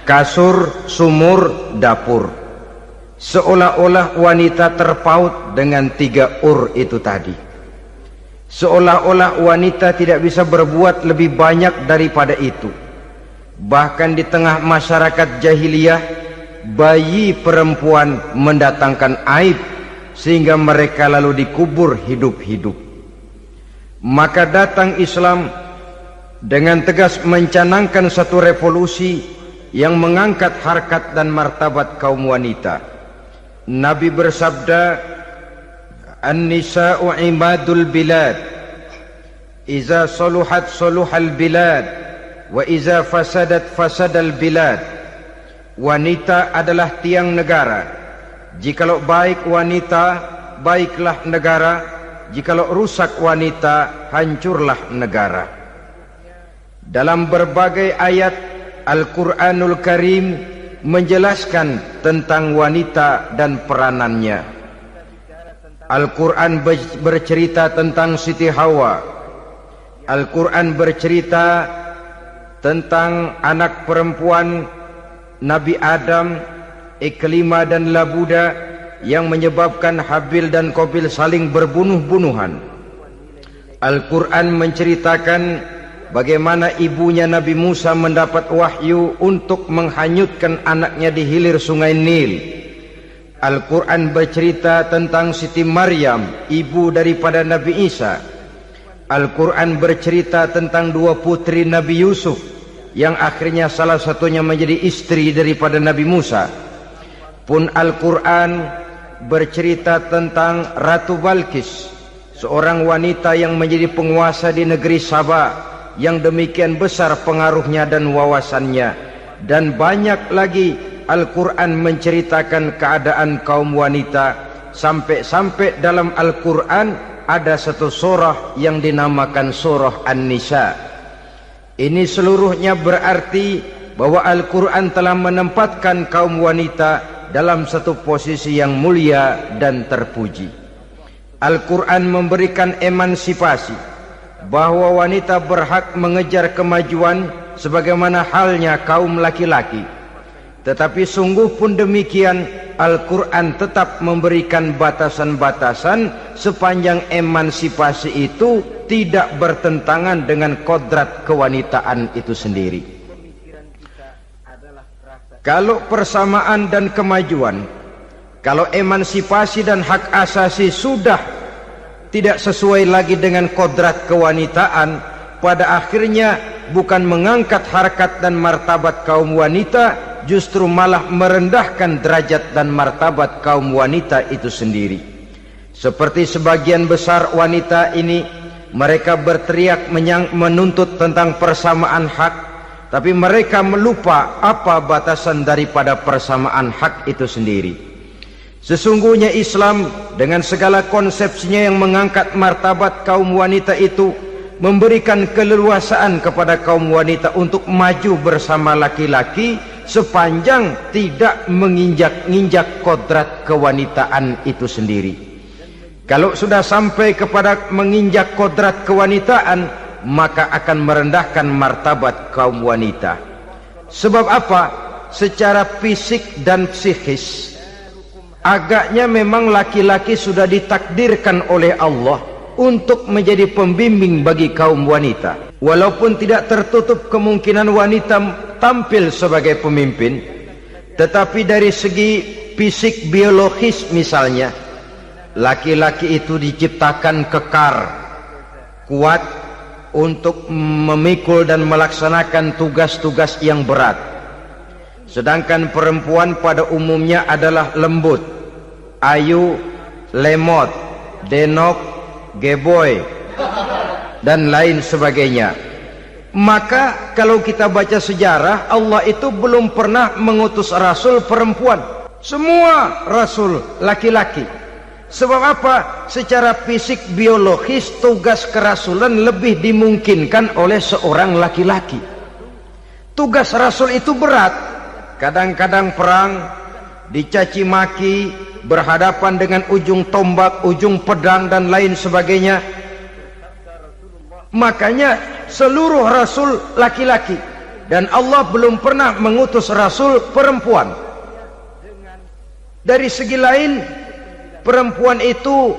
kasur, sumur, dapur. Seolah-olah wanita terpaut dengan 3 ur itu tadi. Seolah-olah wanita tidak bisa berbuat lebih banyak daripada itu. Bahkan di tengah masyarakat jahiliyah, bayi perempuan mendatangkan aib sehingga mereka lalu dikubur hidup-hidup. Maka datang Islam dengan tegas mencanangkan satu revolusi yang mengangkat harkat dan martabat kaum wanita. Nabi bersabda, "An-nisa'u imadul bilad, iza saluhat saluhal bilad, wa iza fasadat fasadal bilad." Wanita adalah tiang negara. Jikalau baik wanita, baiklah negara. Jikalau rusak wanita, hancurlah negara. Dalam berbagai ayat Al-Quranul Karim menjelaskan tentang wanita dan peranannya. Al-Quran bercerita tentang Siti Hawa. Al-Quran bercerita tentang anak perempuan Nabi Adam, Iklimah dan Labuda, yang menyebabkan Habil dan Qabil saling berbunuh-bunuhan. Al-Quran menceritakan bagaimana ibunya Nabi Musa mendapat wahyu untuk menghanyutkan anaknya di hilir sungai Nil. Al-Quran bercerita tentang Siti Maryam, ibu daripada Nabi Isa. Al-Quran bercerita tentang 2 putri Nabi Yusuf, yang akhirnya salah satunya menjadi istri daripada Nabi Musa. Pun Al-Quran bercerita tentang Ratu Balkis, seorang wanita yang menjadi penguasa di negeri Sabah, yang demikian besar pengaruhnya dan wawasannya. Dan banyak lagi Al-Quran menceritakan keadaan kaum wanita, sampai-sampai dalam Al-Quran ada satu surah yang dinamakan surah An-Nisa. Ini seluruhnya berarti bahwa Al-Quran telah menempatkan kaum wanita dalam satu posisi yang mulia dan terpuji. Al-Quran memberikan emansipasi, bahwa wanita berhak mengejar kemajuan sebagaimana halnya kaum laki-laki. Tetapi sungguh pun demikian, Al-Quran tetap memberikan batasan-batasan sepanjang emansipasi itu tidak bertentangan dengan kodrat kewanitaan itu sendiri. Kalau persamaan dan kemajuan, kalau emansipasi dan hak asasi sudah tidak sesuai lagi dengan kodrat kewanitaan, pada akhirnya bukan mengangkat harkat dan martabat kaum wanita, justru malah merendahkan derajat dan martabat kaum wanita itu sendiri. Seperti sebagian besar wanita ini, mereka berteriak menuntut tentang persamaan hak, tapi mereka melupa apa batasan daripada persamaan hak itu sendiri. Sesungguhnya Islam dengan segala konsepsinya yang mengangkat martabat kaum wanita itu, memberikan keleluasaan kepada kaum wanita untuk maju bersama laki-laki sepanjang tidak menginjak-injak kodrat kewanitaan itu sendiri. Kalau sudah sampai kepada menginjak kodrat kewanitaan, maka akan merendahkan martabat kaum wanita. Sebab apa? Secara fisik dan psikis, agaknya memang laki-laki sudah ditakdirkan oleh Allah untuk menjadi pembimbing bagi kaum wanita. Walaupun tidak tertutup kemungkinan wanita tampil sebagai pemimpin, tetapi dari segi fisik biologis misalnya, laki-laki itu diciptakan kekar, kuat untuk memikul dan melaksanakan tugas-tugas yang berat. Sedangkan perempuan pada umumnya adalah lembut, ayu, lemot, denok, geboy, dan lain sebagainya. Maka kalau kita baca sejarah, Allah itu belum pernah mengutus rasul perempuan. Semua rasul laki-laki. Sebab apa? Secara fisik biologis tugas kerasulan lebih dimungkinkan oleh seorang laki-laki. Tugas rasul itu berat. Kadang-kadang perang, dicaci maki, berhadapan dengan ujung tombak, ujung pedang dan lain sebagainya. Makanya seluruh rasul laki-laki. dan Allah belum pernah mengutus rasul perempuan. Dari segi lain, perempuan itu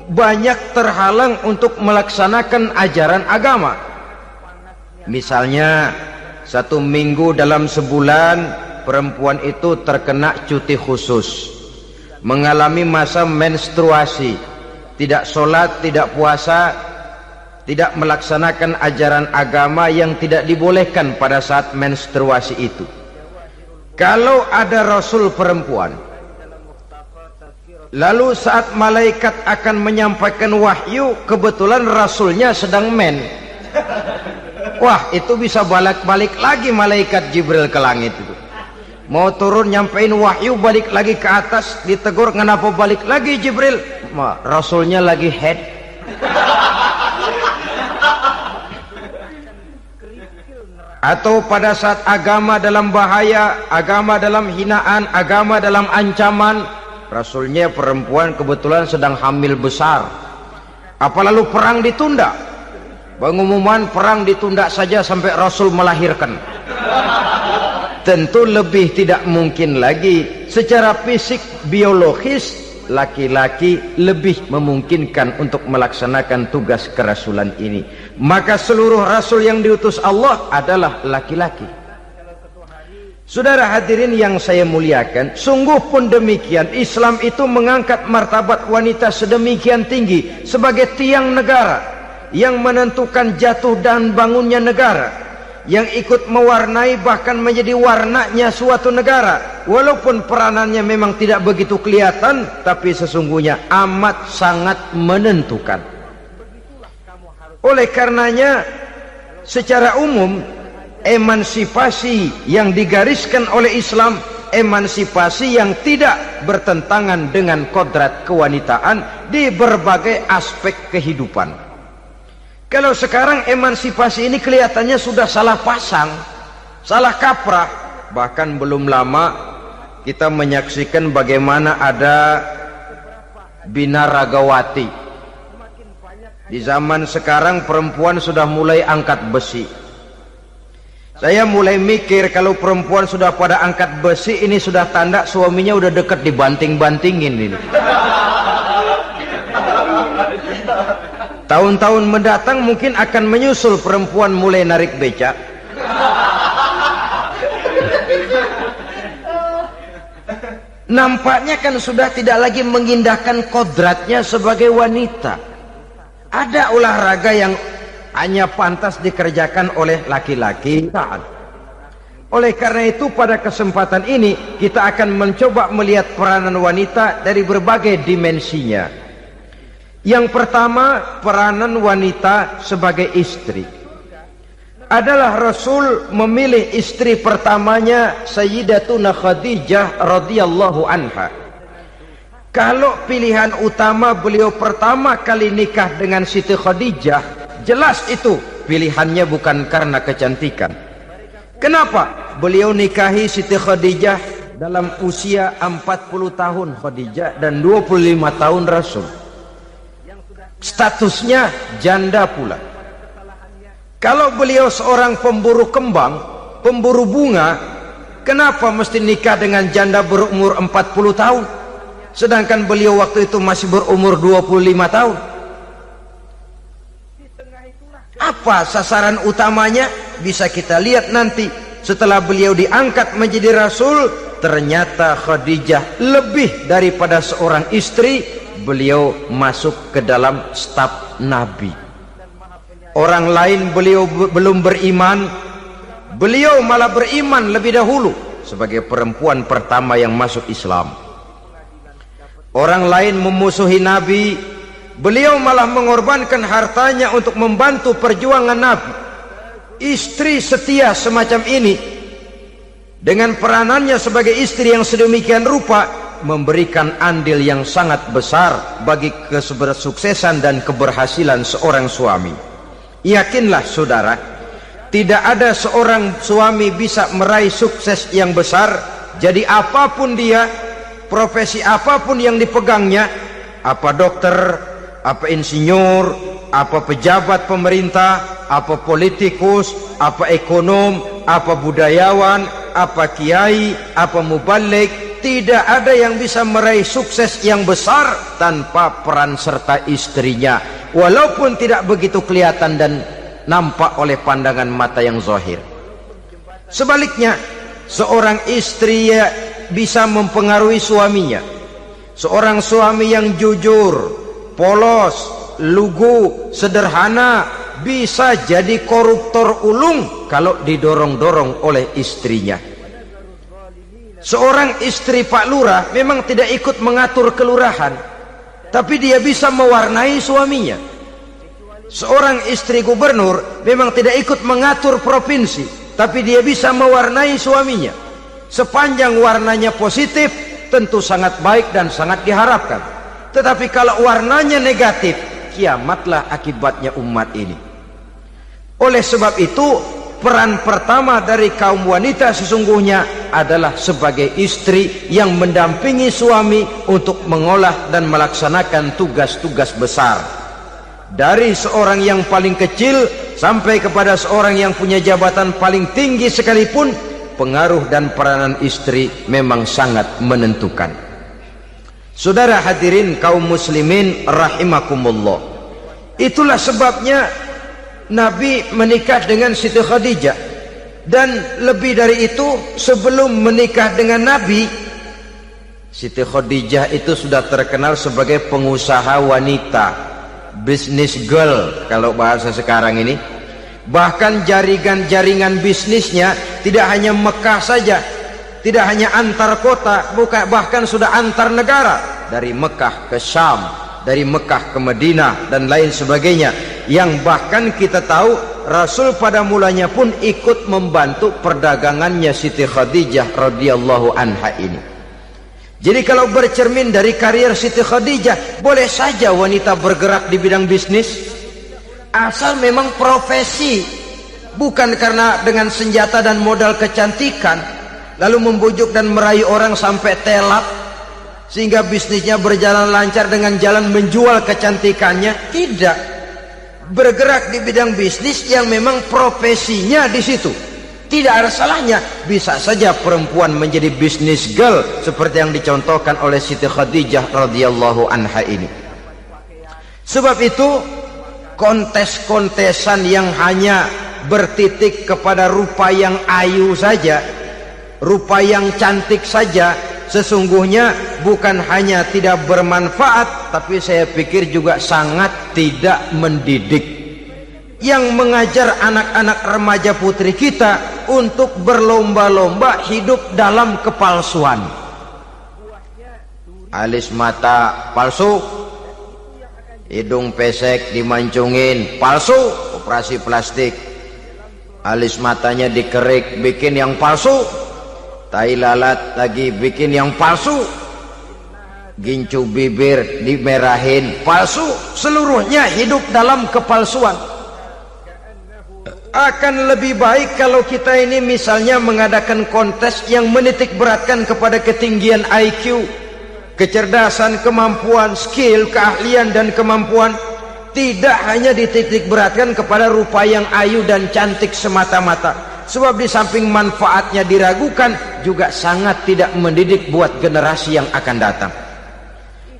banyak terhalang untuk melaksanakan ajaran agama. Misalnya 1 minggu dalam sebulan perempuan itu terkena cuti khusus, mengalami masa menstruasi, tidak sholat, tidak puasa, tidak melaksanakan ajaran agama yang tidak dibolehkan pada saat menstruasi itu. Kalau ada rasul perempuan, lalu saat malaikat akan menyampaikan wahyu, kebetulan rasulnya sedang wah, itu bisa balik lagi malaikat Jibril ke langit itu. Mau turun nyampein wahyu, balik lagi ke atas, ditegur, kenapa balik lagi Jibril? Rasulnya lagi head. Atau pada saat agama dalam bahaya, agama dalam hinaan, agama dalam ancaman, rasulnya perempuan kebetulan sedang hamil besar. Apa lalu perang ditunda? Pengumuman perang ditunda saja sampai rasul melahirkan. Tentu lebih tidak mungkin lagi. Secara fisik biologis laki-laki lebih memungkinkan untuk melaksanakan tugas kerasulan ini. Maka seluruh rasul yang diutus Allah adalah laki-laki. Saudara hadirin yang saya muliakan, sungguh pun demikian, Islam itu mengangkat martabat wanita sedemikian tinggi sebagai tiang negara yang menentukan jatuh dan bangunnya negara, yang ikut mewarnai bahkan menjadi warnanya suatu negara. Walaupun peranannya memang tidak begitu kelihatan, tapi sesungguhnya amat sangat menentukan. Oleh karenanya, secara umum, emansipasi yang digariskan oleh Islam, emansipasi yang tidak bertentangan dengan kodrat kewanitaan di berbagai aspek kehidupan. Kalau sekarang emansipasi ini kelihatannya sudah salah pasang, salah kaprah. Bahkan belum lama kita menyaksikan bagaimana ada binaragawati. Di zaman sekarang perempuan sudah mulai angkat besi. Saya mulai mikir, kalau perempuan sudah pada angkat besi, ini sudah tanda suaminya udah deket dibanting-bantingin ini. Tahun-tahun mendatang mungkin akan menyusul perempuan mulai narik becak. Nampaknya kan sudah tidak lagi mengindahkan kodratnya sebagai wanita. Ada olahraga yang hanya pantas dikerjakan oleh laki-laki. Oleh karena itu pada kesempatan ini kita akan mencoba melihat peranan wanita dari berbagai dimensinya. Yang pertama, peranan wanita sebagai istri. Adalah Rasul memilih istri pertamanya Sayyidatuna Khadijah radhiyallahu anha. Kalau pilihan utama beliau pertama kali nikah dengan Siti Khadijah, jelas itu pilihannya bukan karena kecantikan. Kenapa? Beliau nikahi Siti Khadijah dalam usia 40 tahun Khadijah dan 25 tahun Rasul. Statusnya janda pula. Kalau beliau seorang pemburu kembang, pemburu bunga, kenapa mesti nikah dengan janda berumur 40 tahun? Sedangkan beliau waktu itu masih berumur 25 tahun. Apa sasaran utamanya? Bisa kita lihat nanti. Setelah beliau diangkat menjadi Rasul, ternyata Khadijah lebih daripada seorang istri. Beliau masuk ke dalam staf Nabi. Orang lain beliau belum beriman, beliau malah beriman lebih dahulu sebagai perempuan pertama yang masuk Islam. Orang lain memusuhi Nabi, beliau malah mengorbankan hartanya untuk membantu perjuangan Nabi. Istri setia semacam ini dengan peranannya sebagai istri yang sedemikian rupa memberikan andil yang sangat besar bagi kesuksesan dan keberhasilan seorang suami. Yakinlah saudara, tidak ada seorang suami bisa meraih sukses yang besar, jadi apapun dia, profesi apapun yang dipegangnya, apa dokter, apa insinyur, apa pejabat pemerintah, apa politikus, apa ekonom, apa budayawan, apa kiai, apa mubalik. Tidak ada yang bisa meraih sukses yang besar tanpa peran serta istrinya, walaupun tidak begitu kelihatan dan nampak oleh pandangan mata yang zahir. Sebaliknya, seorang istri bisa mempengaruhi suaminya. Seorang suami yang jujur, polos, lugu, sederhana bisa jadi koruptor ulung kalau didorong-dorong oleh istrinya. Seorang istri Pak Lurah memang tidak ikut mengatur kelurahan, tapi dia bisa mewarnai suaminya. Seorang istri gubernur memang tidak ikut mengatur provinsi, tapi dia bisa mewarnai suaminya. Sepanjang warnanya positif, tentu sangat baik dan sangat diharapkan. Tetapi kalau warnanya negatif, kiamatlah akibatnya umat ini. Oleh sebab itu, peran pertama dari kaum wanita sesungguhnya adalah sebagai istri yang mendampingi suami untuk mengolah dan melaksanakan tugas-tugas besar. Dari seorang yang paling kecil sampai kepada seorang yang punya jabatan paling tinggi sekalipun, pengaruh dan peranan istri memang sangat menentukan. Saudara hadirin kaum muslimin rahimakumullah, itulah sebabnya Nabi menikah dengan Siti Khadijah. Dan lebih dari itu, sebelum menikah dengan Nabi, Siti Khadijah itu sudah terkenal sebagai pengusaha wanita, business girl kalau bahasa sekarang ini. Bahkan jaringan-jaringan bisnisnya tidak hanya Mekah saja, tidak hanya antar kota, bahkan sudah antar negara, dari Mekah ke Syam, dari Mekah ke Madinah dan lain sebagainya, yang bahkan kita tahu Rasul pada mulanya pun ikut membantu perdagangannya Siti Khadijah radhiyallahu anha ini. Jadi kalau bercermin dari karier Siti Khadijah, boleh saja wanita bergerak di bidang bisnis, asal memang profesi, bukan karena dengan senjata dan modal kecantikan lalu membujuk dan merayu orang sampai telak sehingga bisnisnya berjalan lancar dengan jalan menjual kecantikannya. Tidak, bergerak di bidang bisnis yang memang profesinya di situ. Tidak ada salahnya. Bisa saja perempuan menjadi bisnis girl seperti yang dicontohkan oleh Siti Khadijah radhiyallahu anha ini. Sebab itu, kontes-kontesan yang hanya bertitik kepada rupa yang ayu saja, rupa yang cantik saja, sesungguhnya bukan hanya tidak bermanfaat, tapi saya pikir juga sangat tidak mendidik. Yang mengajar anak-anak remaja putri kita untuk berlomba-lomba hidup dalam kepalsuan. Alis mata palsu, hidung pesek dimancungin, palsu, operasi plastik. Alis matanya dikerik, bikin yang palsu. Tai lalat lagi bikin yang palsu. Gincu bibir dimerahin, palsu. Seluruhnya hidup dalam kepalsuan. Akan lebih baik kalau kita ini misalnya mengadakan kontes yang menitik beratkan kepada ketinggian IQ, kecerdasan, kemampuan, skill, keahlian dan kemampuan. Tidak hanya dititik beratkan kepada rupa yang ayu dan cantik semata-mata. Sebab di samping manfaatnya diragukan, juga sangat tidak mendidik buat generasi yang akan datang.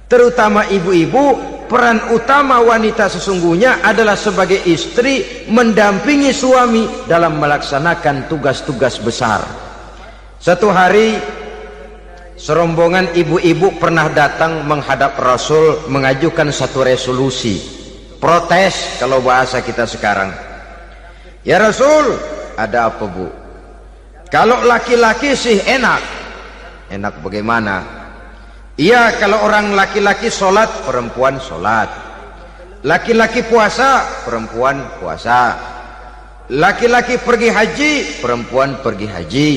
Terutama ibu-ibu, peran utama wanita sesungguhnya adalah sebagai istri mendampingi suami dalam melaksanakan tugas-tugas besar. Satu hari, serombongan ibu-ibu pernah datang menghadap Rasul mengajukan satu resolusi, protes kalau bahasa kita sekarang. Ya Rasul, ada apa bu? Kalau laki-laki sih enak. Enak bagaimana? Iya, kalau orang laki-laki sholat, perempuan sholat. Laki-laki puasa, perempuan puasa. Laki-laki pergi haji, perempuan pergi haji.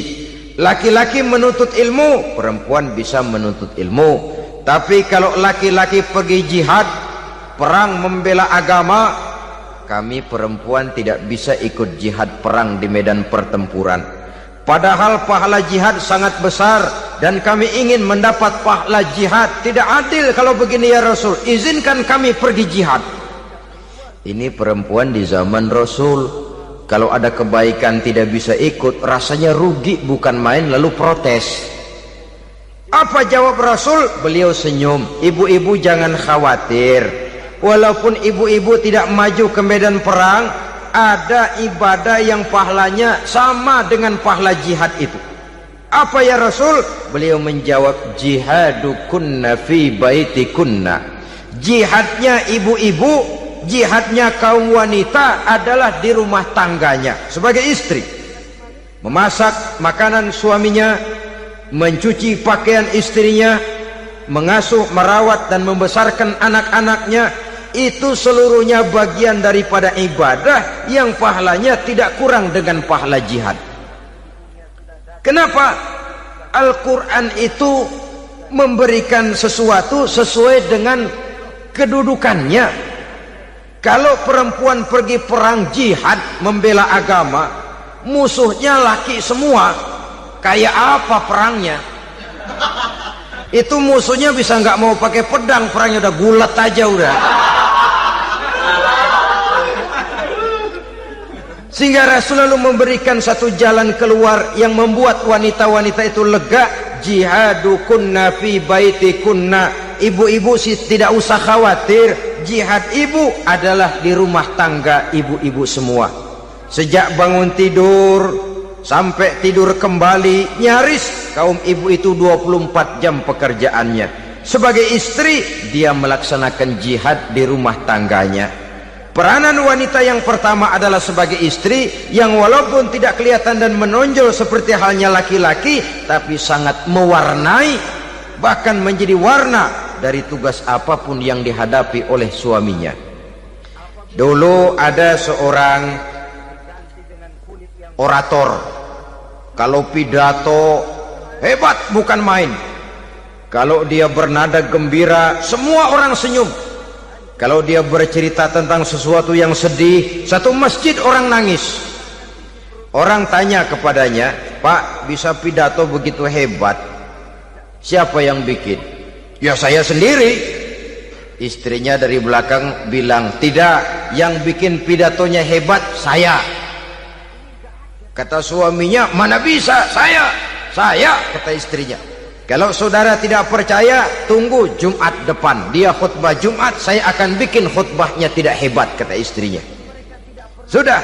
Laki-laki menuntut ilmu, perempuan bisa menuntut ilmu. Tapi kalau laki-laki pergi jihad, perang membela agama, kami perempuan tidak bisa ikut jihad perang di medan pertempuran. Padahal pahala jihad sangat besar dan kami ingin mendapat pahala jihad. Tidak adil kalau begini ya Rasul, izinkan kami pergi jihad. Ini perempuan di zaman Rasul, kalau ada kebaikan tidak bisa ikut, rasanya rugi bukan main, lalu protes. Apa jawab Rasul? Beliau senyum, ibu-ibu jangan khawatir, walaupun ibu-ibu tidak maju ke medan perang, ada ibadah yang pahalanya sama dengan pahala jihad itu. Apa ya Rasul? Beliau menjawab, jihadukunna fi baitikunna. Jihadnya ibu-ibu, jihadnya kaum wanita adalah di rumah tangganya sebagai istri. Memasak makanan suaminya, mencuci pakaian istrinya, mengasuh, merawat dan membesarkan anak-anaknya, itu seluruhnya bagian daripada ibadah yang pahalanya tidak kurang dengan pahala jihad. Kenapa? Al-Quran itu memberikan sesuatu sesuai dengan kedudukannya. Kalau perempuan pergi perang jihad membela agama, musuhnya laki semua, kayak apa perangnya? Itu musuhnya bisa nggak mau pakai pedang, perangnya udah gulat aja udah. Sehingga Rasul lalu memberikan satu jalan keluar yang membuat wanita-wanita itu lega. Jihadukunna fi baitikunna. Ibu-ibu sih tidak usah khawatir, jihad ibu adalah di rumah tangga ibu-ibu semua. Sejak bangun tidur sampai tidur kembali, nyaris kaum ibu itu 24 jam pekerjaannya. Sebagai istri, dia melaksanakan jihad di rumah tangganya. Peranan wanita yang pertama adalah sebagai istri, yang walaupun tidak kelihatan dan menonjol seperti halnya laki-laki, tapi sangat mewarnai, bahkan menjadi warna dari tugas apapun yang dihadapi oleh suaminya. Dulu ada seorang orator, kalau pidato hebat bukan main. Kalau dia bernada gembira, semua orang senyum. Kalau dia bercerita tentang sesuatu yang sedih, satu masjid orang nangis. Orang tanya kepadanya, Pak, bisa pidato begitu hebat, siapa yang bikin? Ya saya sendiri. Istrinya dari belakang bilang, tidak, yang bikin pidatonya hebat saya. Kata suaminya, mana bisa, saya, kata istrinya. Kalau saudara tidak percaya, tunggu Jumat depan, dia khutbah Jumat, saya akan bikin khutbahnya tidak hebat, kata istrinya. Sudah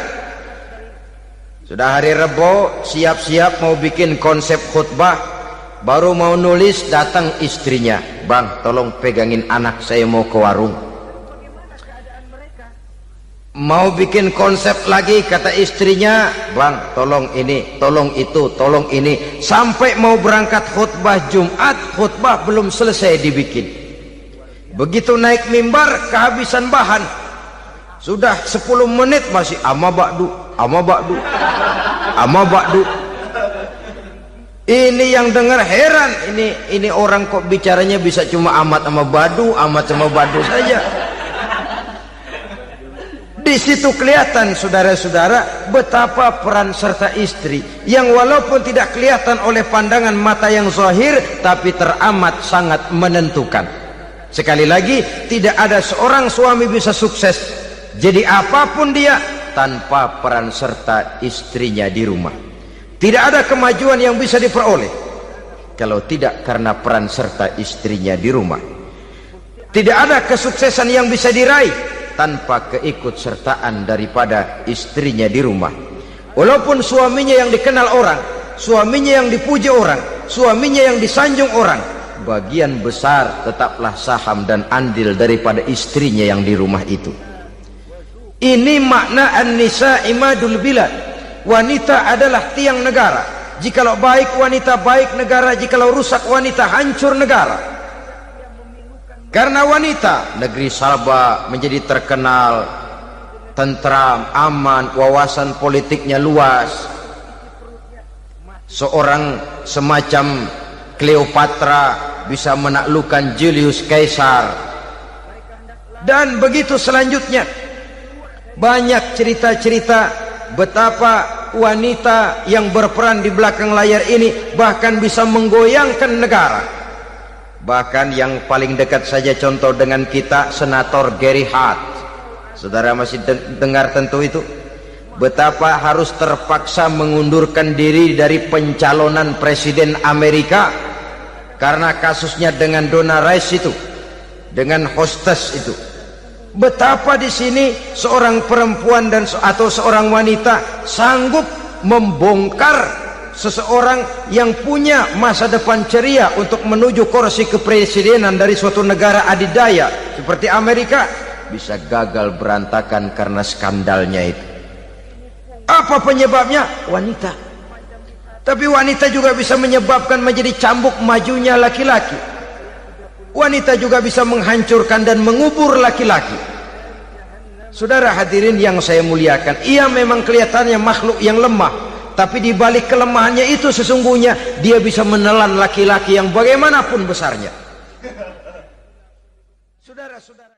hari Rebo, siap-siap mau bikin konsep khutbah, baru mau nulis, datang istrinya, Bang, tolong pegangin anak, saya mau ke warung. Mau bikin konsep lagi, kata istrinya, Bang, tolong ini, tolong itu, tolong ini. Sampai mau berangkat khutbah Jumat, khutbah belum selesai dibikin. Begitu naik mimbar, kehabisan bahan. Sudah 10 menit masih ama ba'du. Ini yang dengar heran, ini orang kok bicaranya bisa cuma amat sama badu saja. Di situ kelihatan saudara-saudara betapa peran serta istri yang walaupun tidak kelihatan oleh pandangan mata yang zahir, tapi teramat sangat menentukan. Sekali lagi, tidak ada seorang suami bisa sukses jadi apapun dia tanpa peran serta istrinya di rumah. Tidak ada kemajuan yang bisa diperoleh kalau tidak karena peran serta istrinya di rumah. Tidak ada kesuksesan yang bisa diraih tanpa keikutsertaan daripada istrinya di rumah. Walaupun suaminya yang dikenal orang, suaminya yang dipuji orang, suaminya yang disanjung orang, bagian besar tetaplah saham dan andil daripada istrinya yang di rumah itu. Ini makna an-nisa imadul bilad. Wanita adalah tiang negara. Jikalau baik wanita, baik negara. Jikalau rusak wanita, hancur negara. Karena wanita, negeri Sabah menjadi terkenal tentram, aman, wawasan politiknya luas. Seorang semacam Cleopatra bisa menaklukkan Julius Caesar. Dan begitu selanjutnya. Banyak cerita-cerita betapa wanita yang berperan di belakang layar ini bahkan bisa menggoyangkan negara. Bahkan yang paling dekat saja contoh dengan kita, Senator Gary Hart. Saudara masih dengar tentu itu, betapa harus terpaksa mengundurkan diri dari pencalonan presiden Amerika karena kasusnya dengan Donna Rice itu, dengan hostess itu. Betapa di sini seorang perempuan atau seorang wanita sanggup membongkar seseorang yang punya masa depan ceria untuk menuju kursi kepresidenan dari suatu negara adidaya seperti Amerika, bisa gagal berantakan karena skandalnya itu. Apa penyebabnya? Wanita. Tapi wanita juga bisa menyebabkan menjadi cambuk majunya laki-laki. Wanita juga bisa menghancurkan dan mengubur laki-laki. Saudara hadirin yang saya muliakan, ia memang kelihatannya makhluk yang lemah, tapi di balik kelemahannya itu sesungguhnya dia bisa menelan laki-laki yang bagaimanapun besarnya. Saudara-saudara